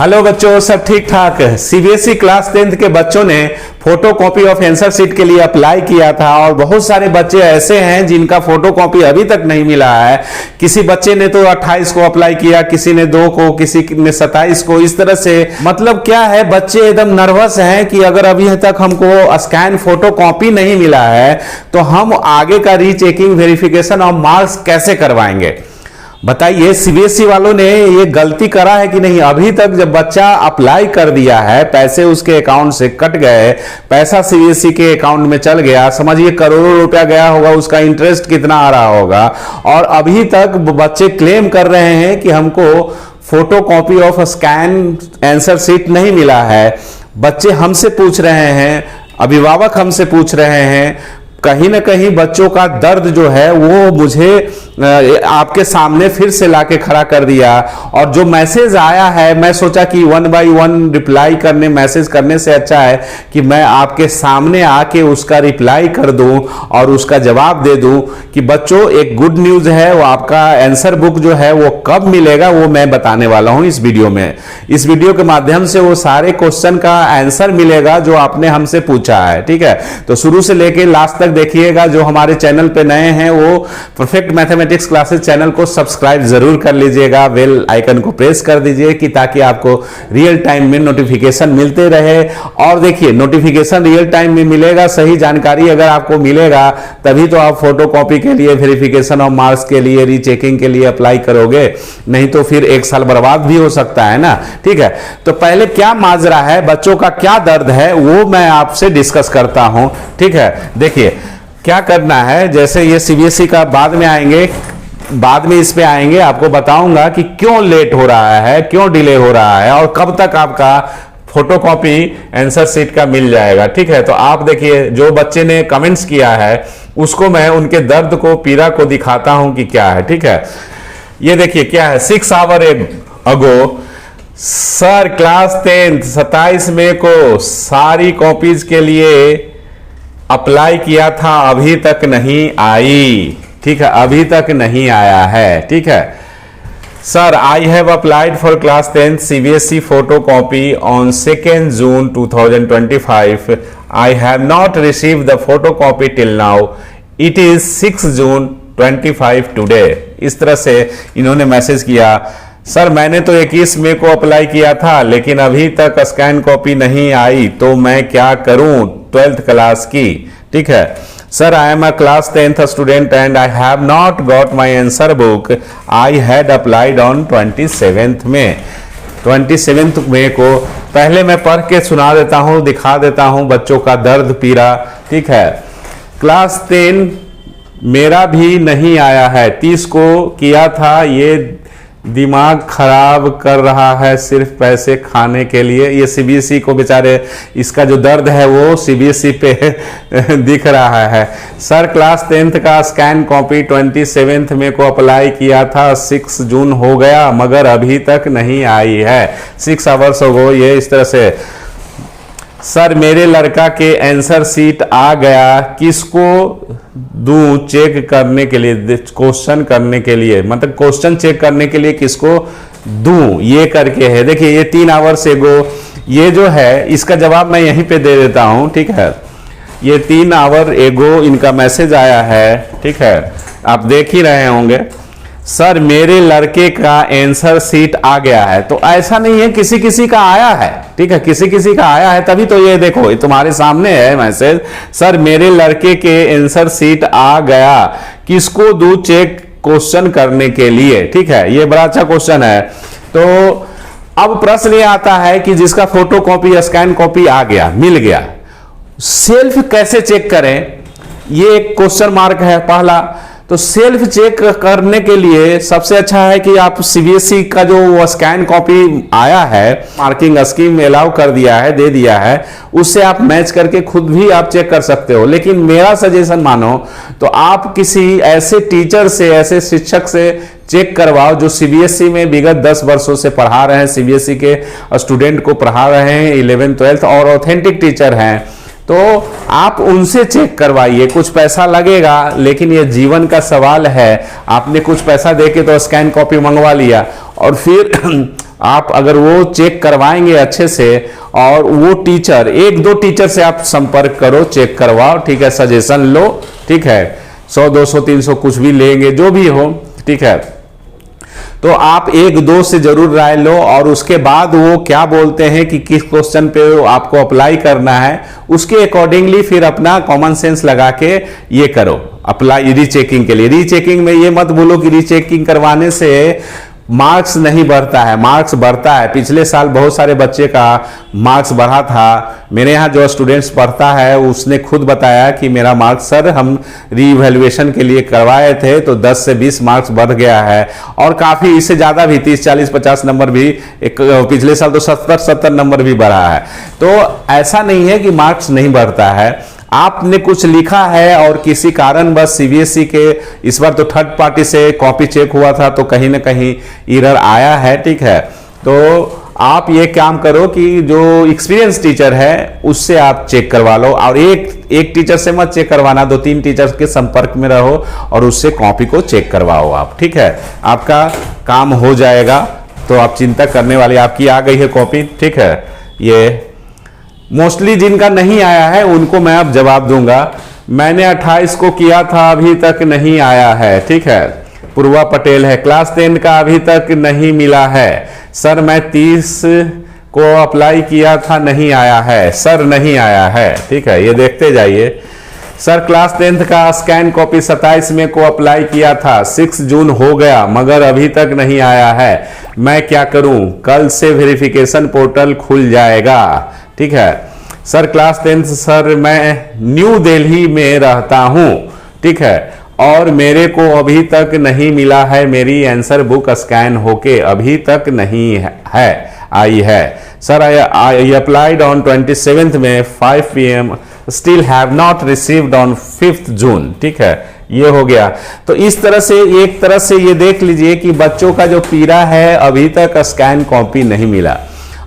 Hello बच्चों, सब ठीक ठाक। सीबीएसई क्लास 10th के बच्चों ने photo copy of answer sheet के लिए अप्लाई किया था और बहुत सारे बच्चे ऐसे हैं जिनका फोटो कॉपी अभी तक नहीं मिला है। किसी बच्चे ने तो 28 को अप्लाई किया, किसी ने 2 को, किसी ने 27 को। इस तरह से मतलब क्या है, बच्चे एकदम नर्वस हैं कि अगर अभी तक हमको स्कैन फोटो कॉपी नहीं मिला है तो हम आगे का रीचेकिंग वेरिफिकेशन ऑफ मार्क्स कैसे करवाएंगे। बताइए, सीबीएसई वालों ने ये गलती करा है कि नहीं। अभी तक जब बच्चा अप्लाई कर दिया है, पैसे उसके अकाउंट से कट गए, पैसा सीबीएसई के अकाउंट में चल गया, समझिए करोड़ों रुपया गया होगा, उसका इंटरेस्ट कितना आ रहा होगा, और अभी तक बच्चे क्लेम कर रहे हैं कि हमको photo copy of scan answer sheet नहीं मिला है। बच्चे हमसे पूछ रहे हैं, अभिभावक हमसे पूछ रहे हैं। कहीं ना कहीं बच्चों का दर्द जो है वो मुझे आपके सामने फिर से लाके खड़ा कर दिया। और जो मैसेज आया है, मैं सोचा कि 1 बाय 1 रिप्लाई करने, मैसेज करने से अच्छा है कि मैं आपके सामने आके उसका रिप्लाई कर दूं और उसका जवाब दे दूं कि बच्चों एक गुड न्यूज है, वो आपका आंसर बुक जो है वो कब मिलेगा वो मैं बताने वाला हूं इस वीडियो में। इस वीडियो के माध्यम से वो सारे क्वेश्चन का आंसर मिलेगा जो आपने हमसे पूछा है। ठीक है, तो शुरू से लेके लास्ट तक देखिएगा। जो हमारे चैनल पे नए हैं वो परफेक्ट मैथमेटिक्स क्लासेस चैनल को सब्सक्राइब जरूर कर लीजिएगा, बेल आइकन को प्रेस कर दीजिए कि ताकि आपको रियल टाइम में नोटिफिकेशन मिलते रहे। और देखिए, नोटिफिकेशन रियल टाइम में मिलेगा, सही जानकारी अगर आपको मिलेगा तभी तो आप फोटो कॉपी के लिए, वेरिफिकेशन ऑफ मार्क्स के लिए, रीचेकिंग के लिए अप्लाई करोगे, नहीं तो फिर 1 साल बर्बाद भी हो सकता है ना। ठीक है, तो पहले क्या माजरा है, बच्चों का क्या दर्द है, वो मैं आपसे डिस्कस करता हूं। ठीक है, देखिए क्या करना है। जैसे ये सीबीएसई का बाद में आएंगे, बाद में इस पे आएंगे, आपको बताऊंगा कि क्यों लेट हो रहा है, क्यों डिले हो रहा है और कब तक आपका फोटोकॉपी आंसर शीट का मिल जाएगा। ठीक है, तो आप देखिए, जो बच्चे ने कमेंट्स किया है उसको मैं उनके दर्द को, पीड़ा को दिखाता हूं कि क्या है। ठीक है, ये देखिए क्या है। 6 आवर अगो सर, क्लास 10 27 मई को सारी कॉपीज के लिए अप्लाई किया था, अभी तक नहीं आई। ठीक है, अभी तक नहीं आया है। ठीक है sir, I have applied for class 10 CBSE photo copy on 2 June 2025। I have not receive the photo copy till now. It is 6 June 25 today. इस तरह से इन्होंने मैसेज किया। सर, मैंने तो 21 मई को अप्लाई किया था लेकिन अभी तक स्कैन कॉपी नहीं आई, तो मैं क्या करूं 12th क्लास की। ठीक है sir, I am a class 10th student and I have not got my answer book. I had applied on 27th May. 27th मई को पहले मैं पढ़ के सुना देता हूं, दिखा देता हूं बच्चों का दर्द, पीड़ा। ठीक है, क्लास 10 मेरा भी नहीं आया है, 30 को किया था। ये दिमाग खराब कर रहा है सिर्फ पैसे खाने के लिए। ये सीबीएसई को बेचारे, इसका जो दर्द है वो सीबीएसई पे दिख रहा है। सर, क्लास 10th का स्कैन कॉपी 27th मई को अप्लाई किया था, 6 जून हो गया मगर अभी तक नहीं आई है। 6 आवर्स हो गए। ये इस तरह से, सर मेरे लड़का के आंसर शीट आ गया, किसको दूं चेक करने के लिए, क्वेश्चन करने के लिए, मतलब क्वेश्चन चेक करने के लिए किसको दूं, ये करके है। देखिए ये 3 आवर्स एगो, ये जो है इसका जवाब मैं यहीं पे दे देता हूं। ठीक है, ये 3 आवर एगो इनका मैसेज आया है। ठीक है, आप देख ही रहे होंगे। सर, मेरे लड़के का आंसर शीट आ गया है। तो ऐसा नहीं है, किसी किसी का आया है। ठीक है, किसी किसी का आया है, तभी तो ये देखो, ये तुम्हारे सामने है मैसेज। सर, मेरे लड़के के आंसर शीट आ गया, किसको दूं चेक क्वेश्चन करने के लिए। ठीक है, ये बड़ा अच्छा क्वेश्चन है। तो अब प्रश्न ये आता है कि जिसका फोटो कॉपी, स्कैन कॉपी आ गया, मिल गया, सेल्फ कैसे चेक करें, ये एक क्वेश्चन मार्क है पहला। तो सेल्फ चेक करने के लिए सबसे अच्छा है कि आप सीबीएसई का जो स्कैन कॉपी आया है, मार्किंग स्कीम अलाउ कर दिया है, दे दिया है, उससे आप मैच करके खुद भी आप चेक कर सकते हो। लेकिन मेरा सजेशन मानो तो आप किसी ऐसे टीचर से, ऐसे शिक्षक से चेक करवाओ जो सीबीएसई में विगत 10 वर्षों से पढ़ा रहे हैं, सीबीएसई के स्टूडेंट को पढ़ा रहे हैं 11th 12th और ऑथेंटिक टीचर हैं। तो आप उनसे चेक करवाइए, कुछ पैसा लगेगा लेकिन ये जीवन का सवाल है। आपने कुछ पैसा देके तो स्कैन कॉपी मंगवा लिया और फिर आप अगर वो चेक करवाएंगे अच्छे से, और वो टीचर, एक दो टीचर से आप संपर्क करो, चेक करवाओ, ठीक है, सजेशन लो, ठीक है, 100 200 300 कुछ भी लेंगे, जो भी हो, ठीक है। तो आप एक दो से जरूर राय लो, और उसके बाद वो क्या बोलते हैं कि किस क्वेश्चन पे आपको अप्लाई करना है, उसके अकॉर्डिंगली फिर अपना कॉमन सेंस लगा के ये करो अप्लाई रीचेकिंग के लिए। रीचेकिंग में ये मत बोलो कि रीचेकिंग करवाने से मार्क्स नहीं बढ़ता है, मार्क्स बढ़ता है। पिछले साल बहुत सारे बच्चे का मार्क्स बढ़ा था। मेरे यहाँ जो स्टूडेंट्स पढ़ता है उसने खुद बताया कि मेरा मार्क्स सर हम रीवैल्यूएशन के लिए करवाए थे तो 10 से 20 मार्क्स बढ़ गया है, और काफ़ी इससे ज़्यादा भी 30 40 50 नंबर भी, एक पिछले साल तो 70 नंबर भी बढ़ा है। तो ऐसा नहीं है कि मार्क्स नहीं बढ़ता है। आपने कुछ लिखा है और किसी कारण बस सीबीएसई के इस बार तो थर्ड पार्टी से कॉपी चेक हुआ था तो कहीं ना कहीं एरर आया है, ठीक है। तो आप ये काम करो कि जो एक्सपीरियंस टीचर है उससे आप चेक करवा लो, और एक टीचर से मत चेक करवाना, 2-3 टीचर के संपर्क में रहो और उससे कॉपी को चेक करवाओ आप, ठीक है। आपका काम हो जाएगा, तो आप चिंता करने वाली, आपकी आ गई है कॉपी, ठीक है। ये मोस्टली जिनका नहीं आया है उनको मैं अब जवाब दूंगा। मैंने 28 को किया था, अभी तक नहीं आया है, ठीक है। पूर्वा पटेल है, क्लास 10 का अभी तक नहीं मिला है सर, मैं 30 को अप्लाई किया था, नहीं आया है सर, नहीं आया है, ठीक है। ये देखते जाइए सर, क्लास 10th का स्कैन कॉपी 27 में को अप्लाई किया था, 6 जून हो गया मगर अभी तक नहीं आया है, मैं क्या करूं? कल से वेरिफिकेशन पोर्टल खुल जाएगा, ठीक है। सर क्लास 10th सर मैं न्यू दिल्ली में रहता हूं, ठीक है, और मेरे को अभी तक नहीं मिला है, मेरी आंसर बुक स्कैन होके अभी तक नहीं है आई है sir. I applied on 27th में 5 PM, still have not received on 5th जून, ठीक है। ये हो गया। तो इस तरह से, एक तरह से ये देख लीजिए कि बच्चों का जो पीड़ा है अभी तक स्कैन कॉपी नहीं मिला।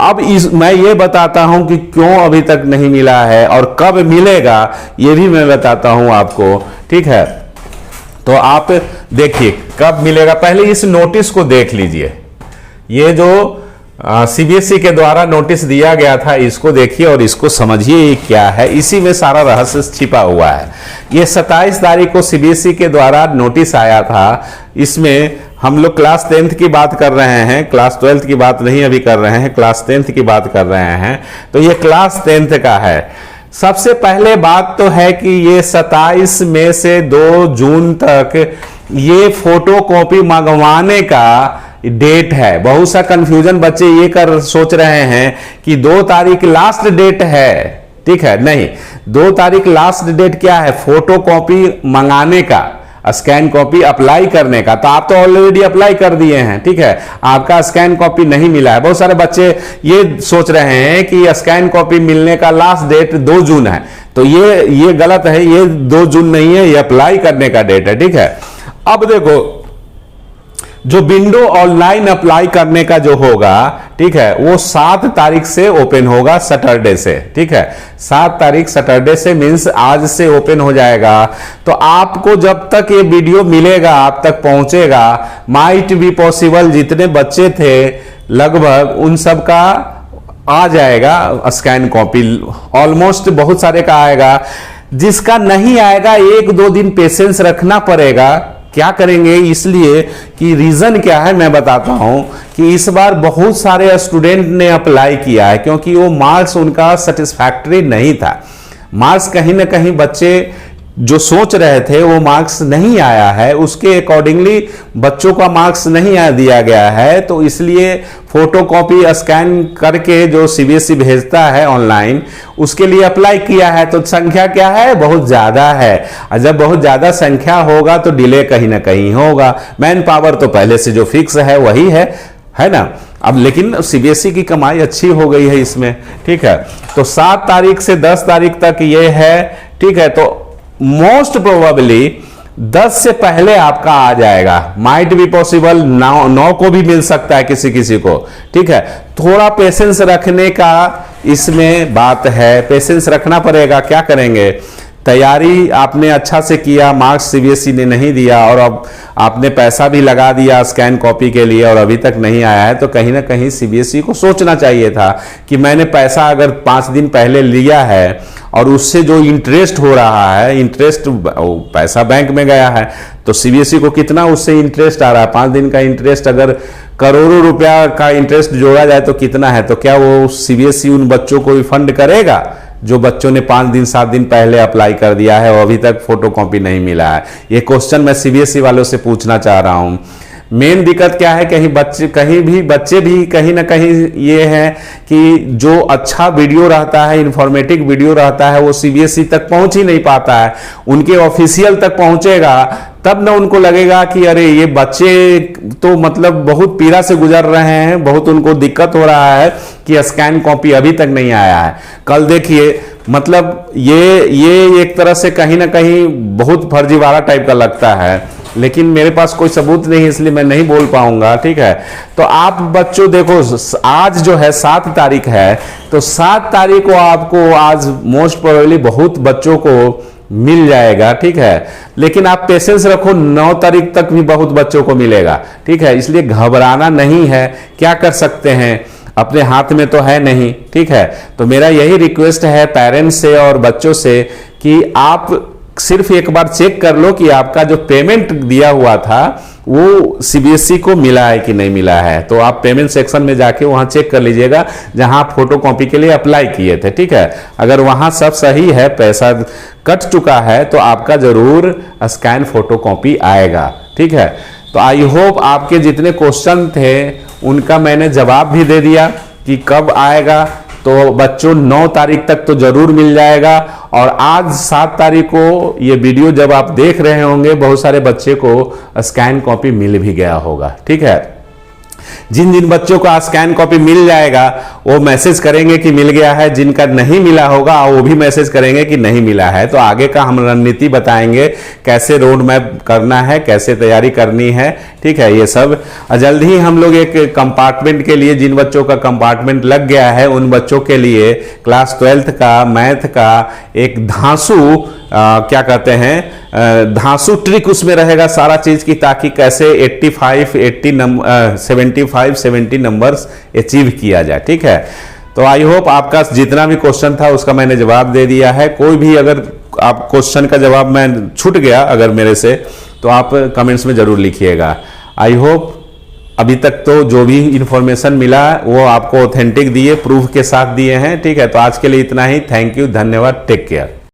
अब मैं ये बताता हूं कि क्यों अभी तक नहीं मिला है और कब मिलेगा, ये भी मैं बताता हूं आपको, ठीक है। तो आप देखिए कब मिलेगा, पहले इस नोटिस को देख लीजिए। ये जो सीबीएसई के द्वारा नोटिस दिया गया था, इसको देखिए और इसको समझिए ये क्या है, इसी में सारा रहस्य छिपा हुआ है। ये 27 तारीख को सीबीएसई के द्वारा नोटिस आया था। इसमें हम लोग क्लास 10th की बात कर रहे हैं, क्लास 12th की बात नहीं अभी कर रहे हैं, क्लास 10th की बात कर रहे हैं। तो ये क्लास 10th का है। सबसे पहले बात तो है कि ये 27 मई से 2 जून तक ये फोटो कॉपी मंगवाने का डेट है। बहुत सा कंफ्यूजन बच्चे ये सोच रहे हैं कि 2 तारीख लास्ट डेट है, ठीक है। नहीं, 2 तारीख लास्ट डेट क्या है? फोटो कॉपी मंगाने का, स्कैन कॉपी अप्लाई करने का। तो आप तो ऑलरेडी अप्लाई कर दिए हैं, ठीक है, आपका स्कैन कॉपी नहीं मिला है। बहुत सारे बच्चे ये सोच रहे हैं कि स्कैन कॉपी मिलने का लास्ट डेट 2 जून है, तो ये गलत है। ये 2 जून नहीं है, ये अप्लाई करने का डेट है, ठीक है। अब देखो, जो विंडो ऑनलाइन अप्लाई करने का जो होगा, ठीक है, वो 7 तारीख से ओपन होगा, सैटरडे से, ठीक है। 7 तारीख सैटरडे से मीन्स आज से ओपन हो जाएगा। तो आपको जब तक ये वीडियो मिलेगा, आप तक पहुंचेगा, माइट बी पॉसिबल जितने बच्चे थे लगभग उन सब का आ जाएगा स्कैन कॉपी। ऑलमोस्ट बहुत सारे का आएगा। जिसका नहीं आएगा 1-2 दिन पेशेंस रखना पड़ेगा। क्या करेंगे? इसलिए कि रीजन क्या है मैं बताता हूं कि इस बार बहुत सारे स्टूडेंट ने अप्लाई किया है क्योंकि वो मार्क्स उनका सेटिस्फैक्टरी नहीं था। मार्क्स कहीं ना कहीं बच्चे जो सोच रहे थे वो मार्क्स नहीं आया है, उसके अकॉर्डिंगली बच्चों का मार्क्स नहीं दिया गया है। तो इसलिए फोटोकॉपी स्कैन करके जो सीबीएसई भेजता है ऑनलाइन, उसके लिए अप्लाई किया है। तो संख्या क्या है? बहुत ज्यादा है। और जब बहुत ज्यादा संख्या होगा तो डिले कहीं ना कहीं होगा। मैन पावर तो पहले से जो फिक्स है वही है ना। अब लेकिन सीबीएसई की कमाई अच्छी हो गई है इसमें, ठीक है। तो 7 तारीख से 10 तारीख तक ये है, ठीक है। तो मोस्ट प्रोबेबली 10 से पहले आपका आ जाएगा। माइट बी पॉसिबल 9 को भी मिल सकता है किसी को, ठीक है। थोड़ा पेशेंस रखने का इसमें बात है, पेशेंस रखना पड़ेगा। क्या करेंगे? तैयारी आपने अच्छा से किया, मार्क्स सीबीएसई ने नहीं दिया और अब आपने पैसा भी लगा दिया स्कैन कॉपी के लिए और अभी तक नहीं आया है, तो कहीं ना कहीं सीबीएसई को सोचना चाहिए था कि मैंने पैसा अगर 5 दिन पहले लिया है और उससे जो इंटरेस्ट हो रहा है, इंटरेस्ट पैसा बैंक में गया है, तो सीबीएसई को कितना उससे इंटरेस्ट आ रहा है, 5 दिन का इंटरेस्ट अगर करोड़ों रुपया का इंटरेस्ट जोड़ा जाए तो कितना है, तो क्या वो सीबीएसई उन बच्चों को रिफंड करेगा जो बच्चों ने 5 दिन 7 दिन पहले अप्लाई कर दिया है और अभी तक फोटोकॉपी नहीं मिला है? ये क्वेश्चन मैं सीबीएसई वालों से पूछना चाह रहा हूं। मेन दिक्कत क्या है, बच्चे भी कहीं ना कहीं ये है कि जो अच्छा वीडियो रहता है, इंफॉर्मेटिव वीडियो रहता है, वो सीबीएसई तक पहुंच ही नहीं पाता है। उनके ऑफिशियल तक पहुंचेगा तब ना उनको लगेगा कि अरे ये बच्चे तो मतलब बहुत पीड़ा से गुजर रहे हैं, बहुत उनको दिक्कत हो रहा है कि स्कैन कॉपी अभी तक नहीं आया है। कल देखिए, मतलब ये एक तरह से कहीं ना कहीं बहुत फर्जीवाड़ा टाइप का लगता है, लेकिन मेरे पास कोई सबूत नहीं, इसलिए मैं नहीं बोल पाऊंगा, ठीक है। तो आप बच्चों देखो, आज जो है 7 तारीख है, तो 7 तारीख को आपको आज मोस्ट प्रोबेबली बहुत बच्चों को मिल जाएगा, ठीक है। लेकिन आप पेशेंस रखो, 9 तारीख तक भी बहुत बच्चों को मिलेगा, ठीक है। इसलिए घबराना नहीं है, क्या कर सकते हैं, अपने हाथ में तो है नहीं, ठीक है। तो मेरा यही रिक्वेस्ट है पेरेंट्स से और बच्चों से कि आप सिर्फ एक बार चेक कर लो कि आपका जो पेमेंट दिया हुआ था वो सीबीएसई को मिला है कि नहीं मिला है। तो आप पेमेंट सेक्शन में जाके वहां चेक कर लीजिएगा जहां आप फोटोकॉपी के लिए अप्लाई किए थे, ठीक है। अगर वहां सब सही है, पैसा कट चुका है, तो आपका जरूर स्कैन फोटोकॉपी आएगा, ठीक है। तो आई होप आपके जितने क्वेश्चन थे उनका मैंने जवाब भी दे दिया कि कब आएगा। तो बच्चों 9 तारीख तक तो जरूर मिल जाएगा, और आज 7 तारीख को ये वीडियो जब आप देख रहे होंगे, बहुत सारे बच्चे को स्कैन कॉपी मिल भी गया होगा, ठीक है। जिन जिन बच्चों को स्कैन कॉपी मिल जाएगा वो मैसेज करेंगे कि मिल गया है, जिनका नहीं मिला होगा वो भी मैसेज करेंगे कि नहीं मिला है। तो आगे का हम रणनीति बताएंगे, कैसे रोड मैप करना है, कैसे तैयारी करनी है, ठीक है। ये सब जल्द ही हम लोग एक कंपार्टमेंट के लिए, जिन बच्चों का कंपार्टमेंट लग गया है उन बच्चों के लिए क्लास 12th का मैथ का एक धांसू क्या कहते हैं, धांसू ट्रिक उसमें रहेगा सारा चीज की, ताकि कैसे 75 70 नंबर्स अचीव किया जाए, ठीक है। तो आई होप आपका जितना भी क्वेश्चन था उसका मैंने जवाब दे दिया है। कोई भी अगर आप क्वेश्चन का जवाब मैं छूट गया अगर मेरे से, तो आप कमेंट्स में जरूर लिखिएगा। आई होप अभी तक तो जो भी इंफॉर्मेशन मिला वो आपको ऑथेंटिक दिए, प्रूफ के साथ दिए हैं, ठीक है। तो आज के लिए इतना ही। थैंक यू, धन्यवाद, टेक केयर।